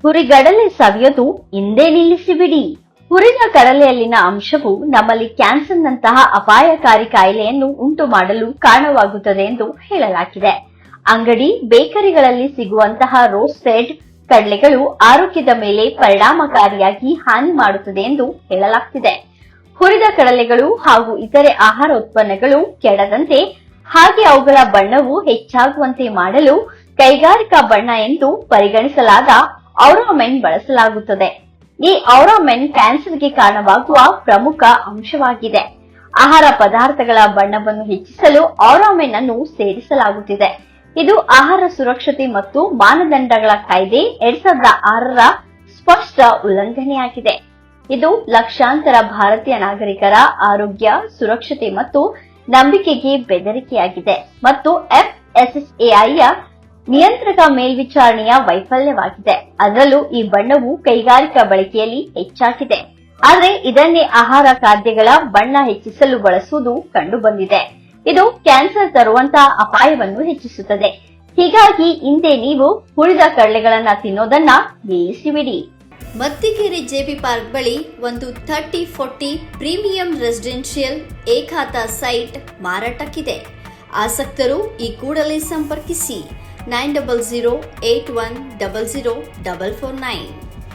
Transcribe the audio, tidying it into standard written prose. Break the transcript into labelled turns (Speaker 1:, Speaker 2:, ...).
Speaker 1: ಹುರಿಗಡಲೆ ಸವಿಯೋದು ಇಂದೇ ನಿಲ್ಲಿಸಿಬಿಡಿ. ಹುರಿದ ಕಡಲೆಯಲ್ಲಿನ ಅಂಶವು ನಮ್ಮಲ್ಲಿ ಕ್ಯಾನ್ಸರ್ನಂತಹ ಅಪಾಯಕಾರಿ ಕಾಯಿಲೆಯನ್ನು ಉಂಟು ಮಾಡಲು ಕಾರಣವಾಗುತ್ತದೆ ಎಂದು ಹೇಳಲಾಗಿದೆ. ಅಂಗಡಿ ಬೇಕರಿಗಳಲ್ಲಿ ಸಿಗುವಂತಹ ರೋಸ್ಟೆಡ್ ಕಡಲೆಗಳು ಆರೋಗ್ಯದ ಮೇಲೆ ಪರಿಣಾಮಕಾರಿಯಾಗಿ ಹಾನಿ ಮಾಡುತ್ತದೆ ಎಂದು ಹೇಳಲಾಗ್ತಿದೆ. ಹುರಿದ ಕಡಲೆಗಳು ಹಾಗೂ ಇತರೆ ಆಹಾರ ಉತ್ಪನ್ನಗಳು ಕೆಡದಂತೆ ಹಾಗೆ ಅವುಗಳ ಬಣ್ಣವು ಹೆಚ್ಚಾಗುವಂತೆ ಮಾಡಲು ಕೈಗಾರಿಕಾ ಬಣ್ಣ ಎಂದು ಪರಿಗಣಿಸಲಾದ ಔರಾಮೆನ್ ಬಳಸಲಾಗುತ್ತದೆ. ಈ ಔರಾಮೆನ್ ಕ್ಯಾನ್ಸರ್ಗೆ ಕಾರಣವಾಗುವ ಪ್ರಮುಖ ಅಂಶವಾಗಿದೆ. ಆಹಾರ ಪದಾರ್ಥಗಳ ಬಣ್ಣವನ್ನು ಹೆಚ್ಚಿಸಲು ಔರಾಮೆನ್ ಅನ್ನು ಸೇರಿಸಲಾಗುತ್ತಿದೆ. ಇದು ಆಹಾರ ಸುರಕ್ಷತೆ ಮತ್ತು ಮಾನದಂಡಗಳ ಕಾಯ್ದೆ 2006ರ ಸ್ಪಷ್ಟ ಉಲ್ಲಂಘನೆಯಾಗಿದೆ. ಇದು ಲಕ್ಷಾಂತರ ಭಾರತೀಯ ನಾಗರಿಕರ ಆರೋಗ್ಯ, ಸುರಕ್ಷತೆ ಮತ್ತು ನಂಬಿಕೆಗೆ ಬೆದರಿಕೆಯಾಗಿದೆ ಮತ್ತು FSSAIಯ ನಿಯಂತ್ರಕ ಮೇಲ್ವಿಚಾರಣೆಯ ವೈಫಲ್ಯವಾಗಿದೆ. ಅದರಲ್ಲೂ ಈ ಬಣ್ಣವು ಕೈಗಾರಿಕಾ ಬಳಕೆಯಲ್ಲಿ ಹೆಚ್ಚಾಗಿದೆ. ಆದರೆ ಇದನ್ನೇ ಆಹಾರ ಖಾದ್ಯಗಳ ಬಣ್ಣ ಹೆಚ್ಚಿಸಲು ಬಳಸುವುದು ಕಂಡುಬಂದಿದೆ. ಇದು ಕ್ಯಾನ್ಸರ್ ತರುವಂತಹ ಅಪಾಯವನ್ನು ಹೆಚ್ಚಿಸುತ್ತದೆ. ಹೀಗಾಗಿ ಇಂದೇ ನೀವು ಹುರಿದ ಕಡಲೆಗಳನ್ನ ತಿನ್ನೋದನ್ನ ನಿಲ್ಲಿಸಿಬಿಡಿ.
Speaker 2: ಮತ್ತಿಕೆರೆ ಜೆಬಿ ಪಾರ್ಕ್ ಬಳಿ ಒಂದು 30-40 ಪ್ರೀಮಿಯಂ ರೆಸಿಡೆನ್ಷಿಯಲ್ ಏಕಾತ ಸೈಟ್ ಮಾರಾಟಕ್ಕಿದೆ. ಆಸಕ್ತರು ಈ ಕೂಡಲೇ ಸಂಪರ್ಕಿಸಿ 9008100449.